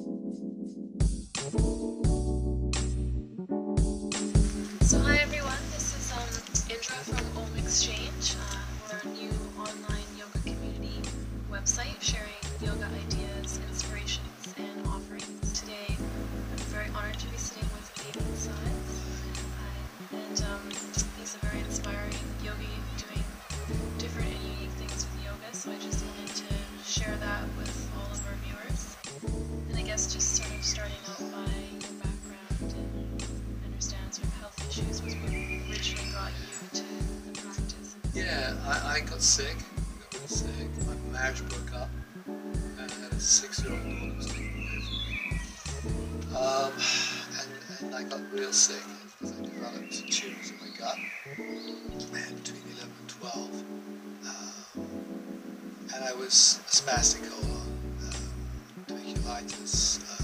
So hi everyone, this is Indra from Om Exchange. We're a new online yoga community website sharing yoga ideas, inspirations, and offerings. Today I'm very honored to be sitting with David Sye, and he's a very inspiring yogi doing different and unique things with yoga, so I just wanted to share that with all of our viewers. And I guess just sort of starting out by your background and understand sort of health issues was what originally brought you to the practice. Yeah, I got sick. I got really sick. My marriage broke up, and I had a 6-year-old daughter who was taken away from me. And I got real sick because I developed tumors in my gut. I had between 11 and 12. And I was a spastic colon, tuberculitis,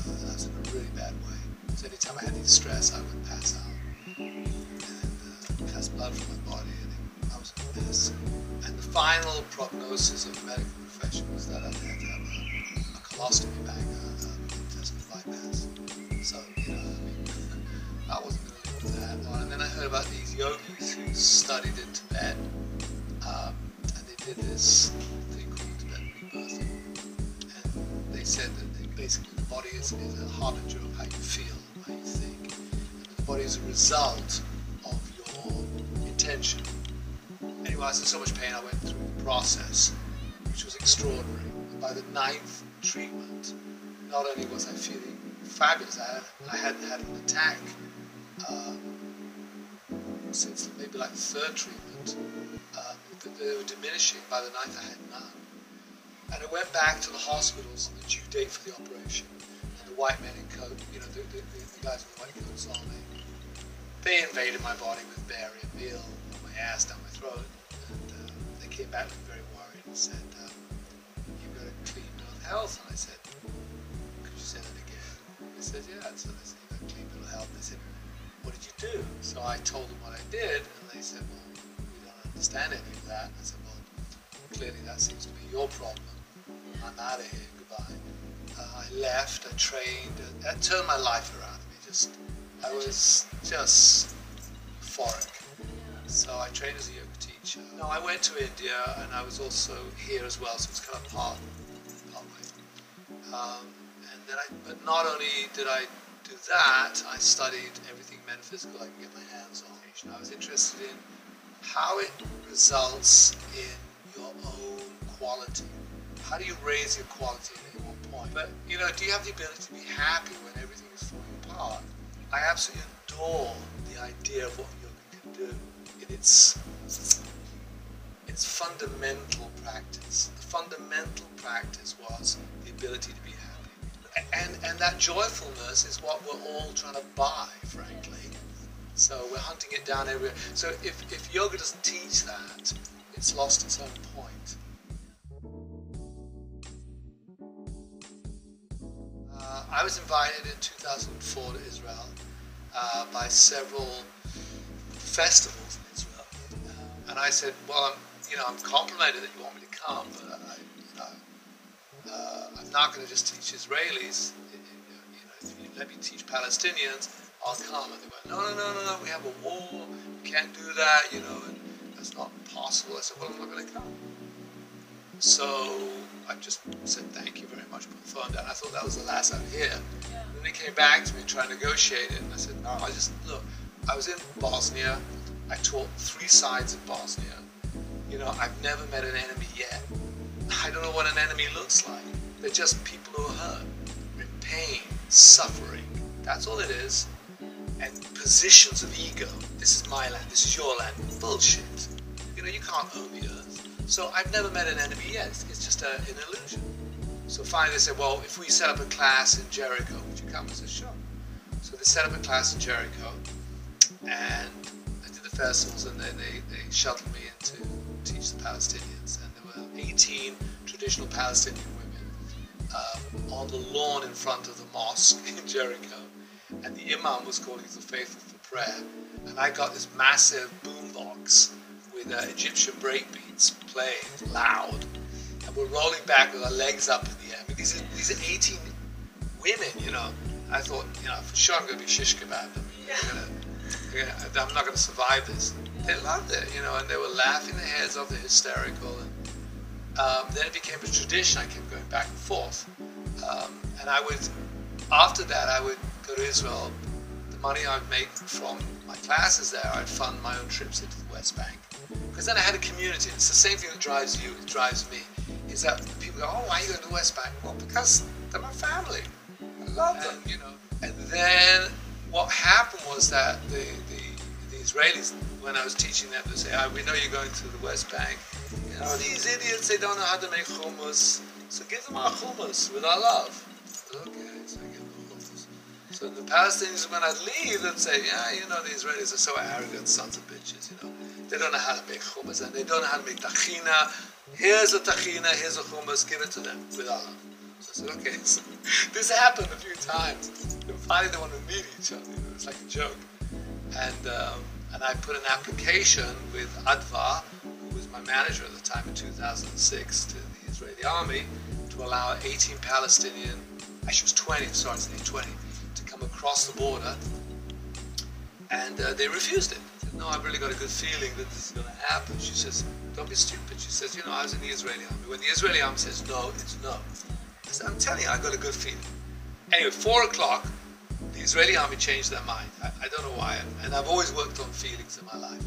and I was in a really bad way. So anytime I had any stress, I would pass out and pass blood from my body, and I was a mess. And the final prognosis of the medical profession was that I had to have a colostomy bag, intestinal bypass. So, I wasn't going to live with that. And then I heard about these yogis who studied in Tibet, and they did this thing called Tibetan rebirthing. And they said that basically the body is a harbinger of how you feel, how you think. And the body is a result of your intention. Anyway, I was in so much pain, I went through the process, which was extraordinary. And by the 9th treatment, not only was I feeling fabulous, I hadn't had an attack since maybe like the 3rd treatment. They were diminishing. By the 9th, I had none. And I went back to the hospitals on the due date for the operation. And the white men in coat, the guys with the white coats on, they invaded my body with berry and meal on my ass, down my throat. And they came back very worried and said, "You've got a clean bill of health." And I said, "Could you say that again?" They said, "Yeah." So they said, "You've got a clean bill of health." They said, "What did you do?" So I told them what I did, and they said, "Well, we don't understand any of that." I said, "Well, clearly that seems to be your problem. I'm out of here, goodbye." I left, I trained, that turned my life around. I was just euphoric. So I trained as a yoga teacher. No, I went to India, and I was also here as well, so it was kind of part way. And then but not only did I do that, I studied everything metaphysical I could get my hands on. I was interested in how it results in your own quality. How do you raise your quality at one point? But, do you have the ability to be happy when everything is falling apart? I absolutely adore the idea of what yoga can do in its fundamental practice. The fundamental practice was the ability to be happy. And that joyfulness is what we're all trying to buy, frankly. So we're hunting it down everywhere. So if yoga doesn't teach that, it's lost its own point. I was invited in 2004 to Israel by several festivals in Israel, and I said, "Well, I'm complimented that you want me to come, but I'm not going to just teach Israelis. If you let me teach Palestinians, I'll come." And they went, "No, we have a war. You can't do that, and that's not possible." I said, "Well, I'm not going to come." So I just said, "Thank you very much," put the phone down. I thought that was the last I'd hear. Yeah. And then they came back to me trying to negotiate it, and I said, "No, I was in Bosnia. I taught 3 sides of Bosnia. I've never met an enemy yet. I don't know what an enemy looks like. They're just people who are hurt, in pain, suffering. That's all it is. And positions of ego. This is my land, this is your land. Bullshit. You can't own the earth. So I've never met an enemy yet. It's just an illusion." So finally they said, "Well, if we set up a class in Jericho, would you come?" I said, "Sure." So they set up a class in Jericho, and I did the festivals, and then they shuttled me in to teach the Palestinians. And there were 18 traditional Palestinian women on the lawn in front of the mosque in Jericho. And the imam was calling the faithful for prayer. And I got this massive boombox with Egyptian breakbeats playing loud, and we're rolling back with our legs up in the air. I mean, these are 18 women, you know. I thought, you know, for sure I'm going to be shish kebab. I'm not going to survive this. They loved it, you know, and they were laughing their heads off. They're hysterical. And then it became a tradition. I kept going back and forth. And I would, after that, I would go to Israel. The money I would make from my classes there, I'd fund my own trips into the West Bank. Because then I had a community. It's the same thing that drives you, it drives me. Is that people go, oh, why are you going to the West Bank? Well, because they're my family. I love them, you know. And then what happened was that the Israelis, when I was teaching them, they say, we know you're going to the West Bank. You know, these idiots, they don't know how to make hummus. So give them our hummus with our love. Okay, so I give them hummus. So the Palestinians, when I'd leave, they'd say, yeah, you know, the Israelis are so arrogant sons of bitches, you know. They don't know how to make hummus, and they don't know how to make tahina. Here's a tahina, here's a hummus, give it to them with our love. So I said, okay, so this happened a few times. And finally they wanted to meet each other, you know, it's like a joke. And I put an application with Adva, who was my manager at the time in 2006, to the Israeli army to allow 18 Palestinian, actually it was 20, sorry, it's 20, to come across the border. And they refused it. They said, no, I've really got a good feeling that this is going to happen. She says, don't be stupid. She says, you know, I was in the Israeli army. When the Israeli army says no, it's no. I said, I'm telling you, I've got a good feeling. Anyway, 4 o'clock, the Israeli army changed their mind. I don't know why, and I've always worked on feelings in my life.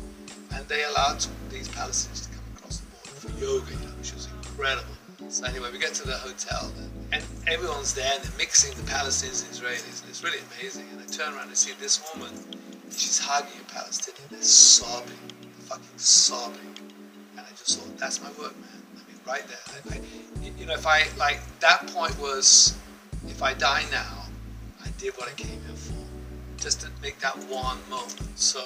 And they allowed these Palestinians to come across the border for yoga, you know, which was incredible. So anyway, we get to the hotel, and everyone's there, and they're mixing the Palestinians and Israelis, and it's really amazing. And I turn around and see this woman, and she's hugging a Palestinian. They're sobbing, fucking sobbing. And I just thought, that's my work, man. I mean, right there. You know, if I, like, that point was, if I die now, I did what I came here for. Just to make that one moment. So,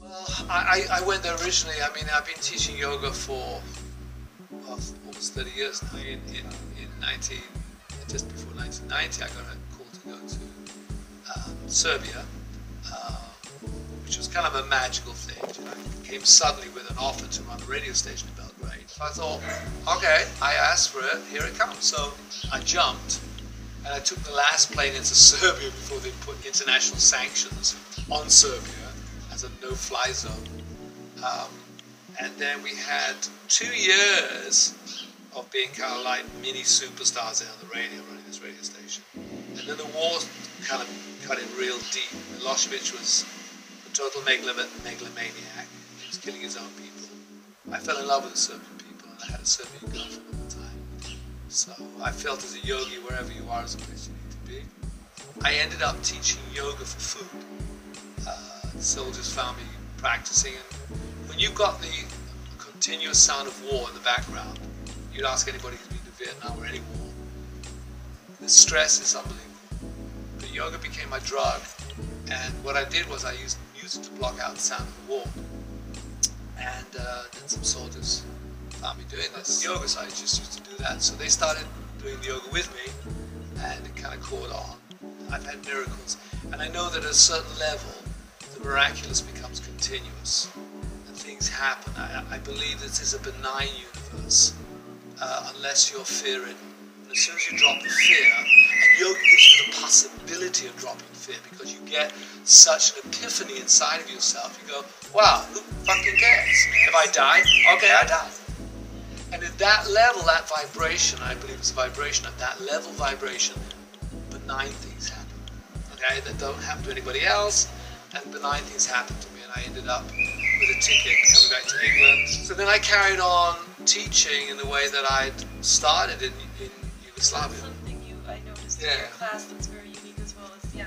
well, I went there originally. I mean, I've been teaching yoga for, well, almost 30 years now. In just before 1990, I got a call to go to Serbia, which was kind of a magical thing. You know, I came suddenly with an offer to run a radio station in Belgrade. So I thought, okay, I asked for it, here it comes. So I jumped, and I took the last plane into Serbia before they put international sanctions on Serbia as a no-fly zone. And then we had 2 years of being kind of like mini superstars there on the radio, running this radio station. And then the war kind of cut in real deep. Milosevic was a total megalomaniac. He was killing his own people. I fell in love with the Serbian people, and I had a Serbian girlfriend at the time. So I felt as a yogi, wherever you are is a place you need to be. I ended up teaching yoga for food. The soldiers found me practicing, and when you've got the continuous sound of war in the background, you'd ask anybody who's been to Vietnam or any war, the stress is unbelievable. The yoga became my drug, and what I did was I used music to block out the sound of the war. And then some soldiers found me doing this yoga, so I just used to do that. So they started doing the yoga with me, and it kind of caught on. I've had miracles, and I know that at a certain level, the miraculous becomes continuous, and things happen. I believe this is a benign universe, unless you're fear-ridden. And as soon as you drop the fear, and yoga gives you the possibility of dropping fear, because you get such an epiphany inside of yourself. You go, wow, who fucking cares? If I die, okay, I die. And at that level, that vibration, I believe it's a vibration, at that level vibration, benign things happen. Okay, that don't happen to anybody else, and benign things happen to me, and I ended up with a ticket coming back to England. So then I carried on teaching in the way that I'd started in Yugoslavia. Something I noticed in your class that's very unique as well is the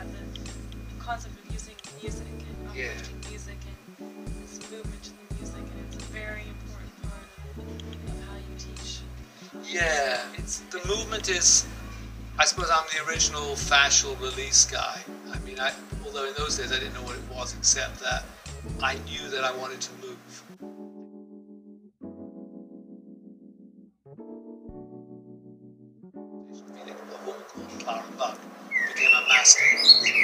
concept of using music and uplifting music and this movement in the music, and it's a very important part of how you teach. Yeah, the movement is, I suppose I'm the original fascial release guy. I mean, although in those days I didn't know what it was, except that I knew that I wanted to move. A woman called Clara Buck became a master.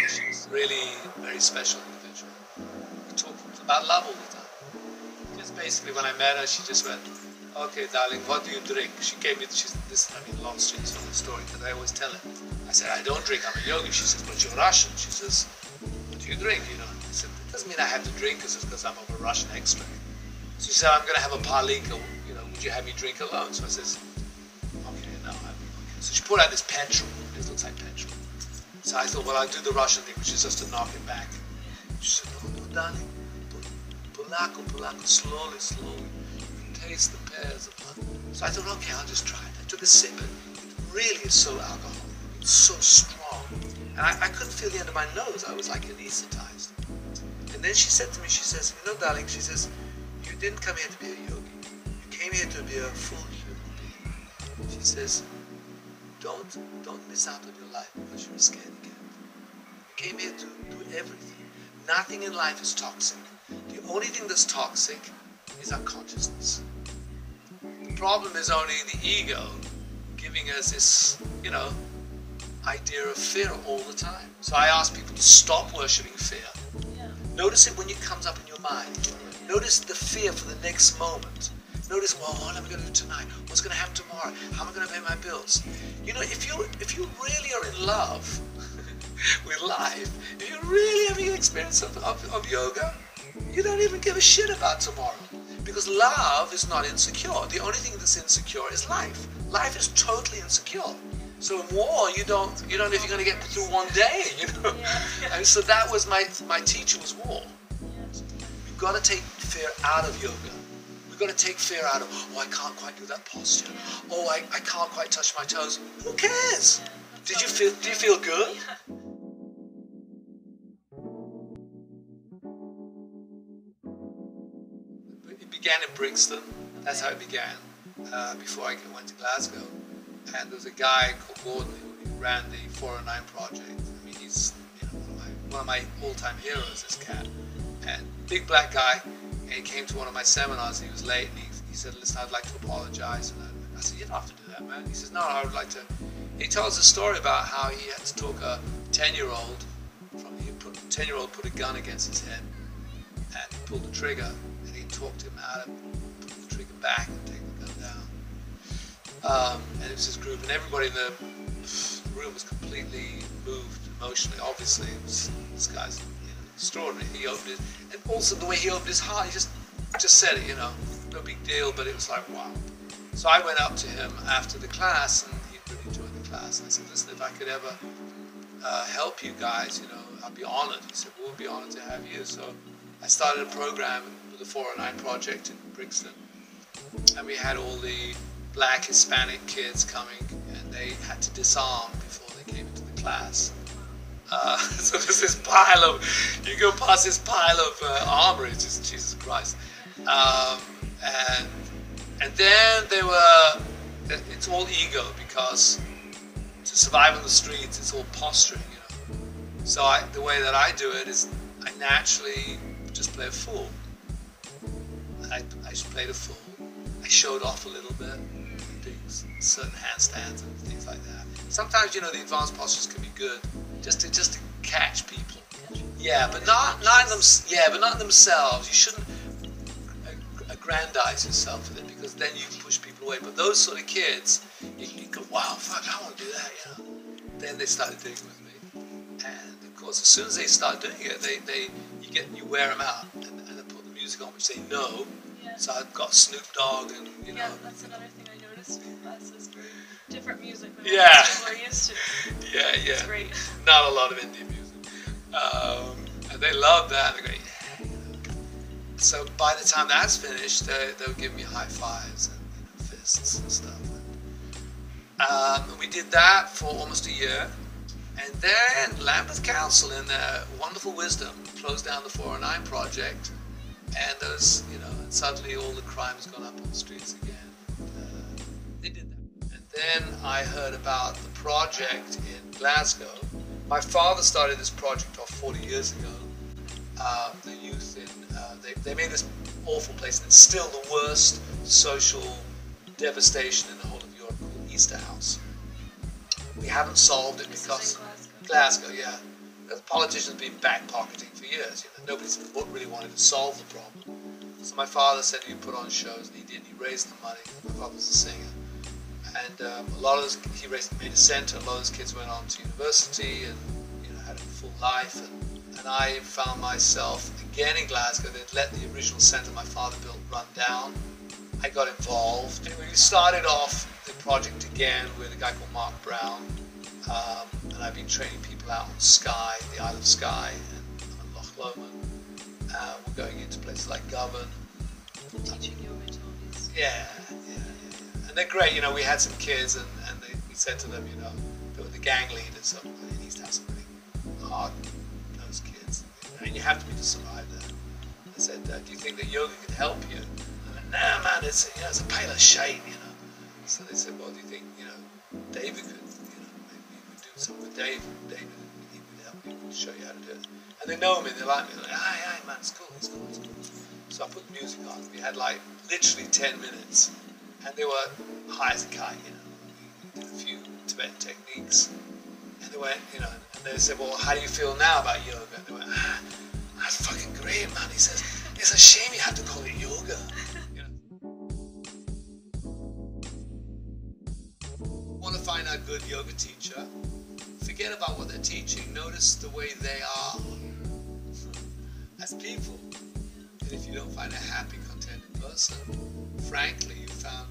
She was really a very special individual. We talked about love all the time. Just basically when I met her, she just went, okay, darling, what do you drink? She gave me, long story that I always tell her. I said, I don't drink, I'm a yogi. She says, but you're Russian. She says, what do you drink? I said, it doesn't mean I have to drink because I'm of a Russian extract. So she said, I'm going to have a palika, would you have me drink alone? So I says, okay, no. Okay. So she pulled out this petrol. This looks like petrol. So I thought, well, I'll do the Russian thing, which is just to knock it back. She said, no, darling, Polacco, slowly. You can taste the pears. So I thought, okay, I'll just try it. I took a sip, and it really is so alcoholic. It's so strong. And I couldn't feel the end of my nose. I was like anesthetized. And then she said to me, she says, darling, she says, you didn't come here to be a yogi. You came here to be a full human being. She says, don't miss out on your life because you're scared again. You came here to do everything. Nothing in life is toxic. The only thing that's toxic is our consciousness. The problem is only the ego giving us this, idea of fear all the time. So I ask people to stop worshipping fear. Yeah. Notice it when it comes up in your mind. Notice the fear for the next moment. Notice, well, what am I going to do tonight? What's going to happen tomorrow? How am I going to pay my bills? If you really are in love with life, if you're really having an experience of yoga, you don't even give a shit about tomorrow. Because love is not insecure. The only thing that's insecure is life. Life is totally insecure. So in war, you don't know if you're going to get through one day, Yeah. And so that was my teacher was war. You've got to take fear out of yoga. We've got to take fear out of, I can't quite do that posture. I can't quite touch my toes. Who cares? Do you feel good? It began in Brixton. That's how it began. Before I went to Glasgow. And there was a guy called Gordon who ran the 409 project. I mean, he's one of my all-time heroes, this cat. And big black guy. And he came to one of my seminars. And he was late, and he said, "Listen, I'd like to apologize." And I said, "You don't have to do that, man." He says, "No, I would like to." He tells a story about how he had to talk a 10-year-old. 10-year-old put a gun against his head, and he pulled the trigger, and he talked him out of putting the trigger back and taking the gun down. And it was his group, and everybody in the room was completely moved emotionally. Obviously, this guy's extraordinary. He opened it, and also the way he opened his heart, he just said it, no big deal, but it was like, wow. So I went up to him after the class, and he really enjoyed the class, and I said, "Listen, if I could ever help you guys, I'd be honored." He said, "We'll be honored to have you." So I started a program with the 409 Project in Brixton, and we had all the black Hispanic kids coming, and they had to disarm before they came into the class. So there's this pile of, you go past this pile of armor, it's just Jesus Christ. And then it's all ego, because to survive on the streets, it's all posturing, So the way that I do it is I naturally just play a fool. I just played a fool. I showed off a little bit, doing certain handstands and things like that. Sometimes, the advanced postures can be good, just to catch people. Yeah, but not in themselves. You shouldn't aggrandize yourself with it, because then you can push people away. But those sort of kids, you go, wow, fuck, I want to do that, Then they started doing it with me, and of course, as soon as they start doing it, you wear them out, and they put the music on, which they know. Yeah. So I've got Snoop Dogg, and Yeah, that's another thing I noticed in classes. Very different music than Yeah. what people are used to. Yeah. It's great. Not a lot of indie music. And they love that. They're going, yeah. So by the time that's finished, they'll give me high fives and fists and stuff. And we did that for almost a year. And then Lambeth Council, in their wonderful wisdom, closed down the 409 project. And there's, and suddenly all the crime has gone up on the streets again. They did that. And then I heard about the project in Glasgow. My father started this project off 40 years ago. The youth they made this awful place, and it's still the worst social devastation in the whole of Europe, called Easter House. We haven't solved it because Glasgow, yeah. The politicians have been back pocketing for years. Nobody's really wanted to solve the problem. So my father said he'd put on shows, and he did. He raised the money. My father was a singer, and a lot of those, made a centre. A lot of those kids went on to university and had a full life. And I found myself again in Glasgow. They'd let the original centre my father built run down. I got involved. Anyway, we started off the project again with a guy called Mark Brown, and I've been training people out on Skye, the Isle of Skye, and on Loch Lomond. We're going into places like Govan. Teaching yoga to all these. Yeah. And they're great. We had some kids, and we said to them, they were the gang leaders, so they used to have some really hard-nosed kids, and you have to be to survive there. I said, do you think that yoga could help you? And I went, nah, man, it's a pile of shite, So they said, well, do you think, David could, maybe you could do something with David, he would help you, show you how to do it. And they know me, they like me, they're like, aye, man, it's cool. So I put the music on. We had literally 10 minutes, and they were high as a kite, We did a few Tibetan techniques, and they went, and they said, well, how do you feel now about yoga? And they went, that's fucking great, man. He says, it's a shame you have to call it yoga. Want to find a good yoga teacher? Forget about what they're teaching. Notice the way they are as people. And if you don't find a happy, contented person, frankly, you found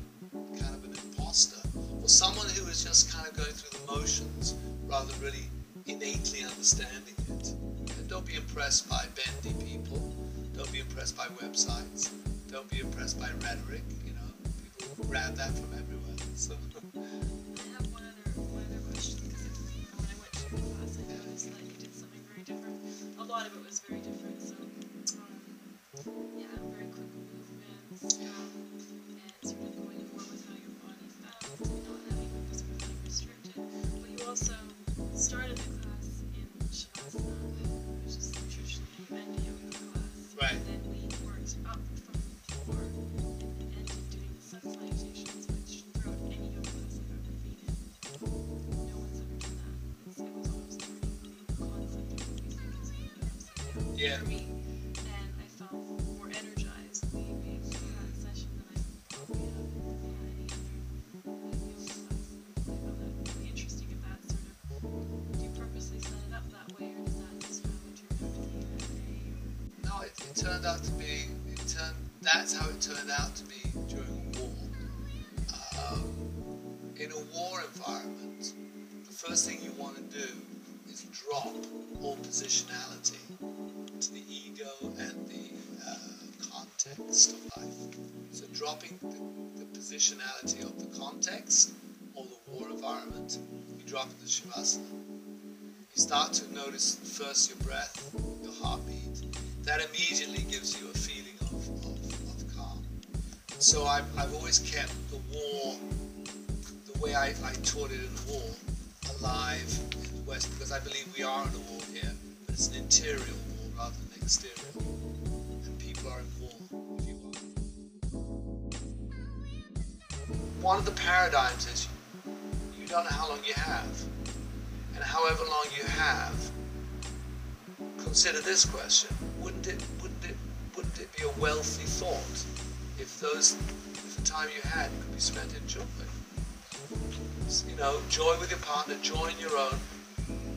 kind of an imposter, or someone who is just kind of going through the motions rather than really innately understanding it. And don't be impressed by bendy people. Don't be impressed by websites. Don't be impressed by rhetoric. People grab that from everywhere. So. I have one other question, because when I went to your class, I noticed that you did something very different. A lot of it was very different. So, very quick movements, and sort of going more with how your body felt, and not having it sort of restricted. But you also started the class in Shavasana, which is traditionally a bend yoga class. Right. And then we worked up from the floor and ended doing the sun salutations, which throughout any yoga class I've ever been in, no one's ever done that. It was almost learning the concept of what we think is yoga upside down. Yeah. For me. And I felt more energized leaving that session than I probably have in any other yoga class. I found that really interesting. If that sort of, do you purposely set it up that way, or does that just how it turned out to be that day? No, it turned out to be, that's how it turned out to be during a war. In a war environment, the first thing you want to do is drop all positionality to the ego and the context of life. So dropping the positionality of the context or the war environment, you drop into Shavasana. You start to notice first your breath, your heartbeat. That immediately gives you a feeling of calm. And so I've always kept the war, the way I taught it in the war, alive in the West, because I believe we are in a war here, but it's an interior war rather than an exterior. And people are in war, if you will. One of the paradigms is you don't know how long you have. And however long you have, consider this question. Wouldn't it be a wealthy thought if the time you had could be spent in joy? Joy with your partner, joy in your own.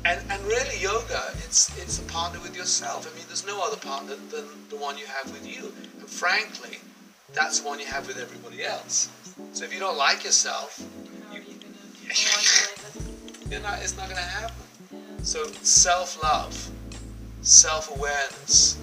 And really yoga, it's a partner with yourself. I mean, there's no other partner than the one you have with you. And frankly, that's the one you have with everybody else. So if you don't like yourself, How are you going to go on to life? it's not going to happen. So self-love, self-awareness.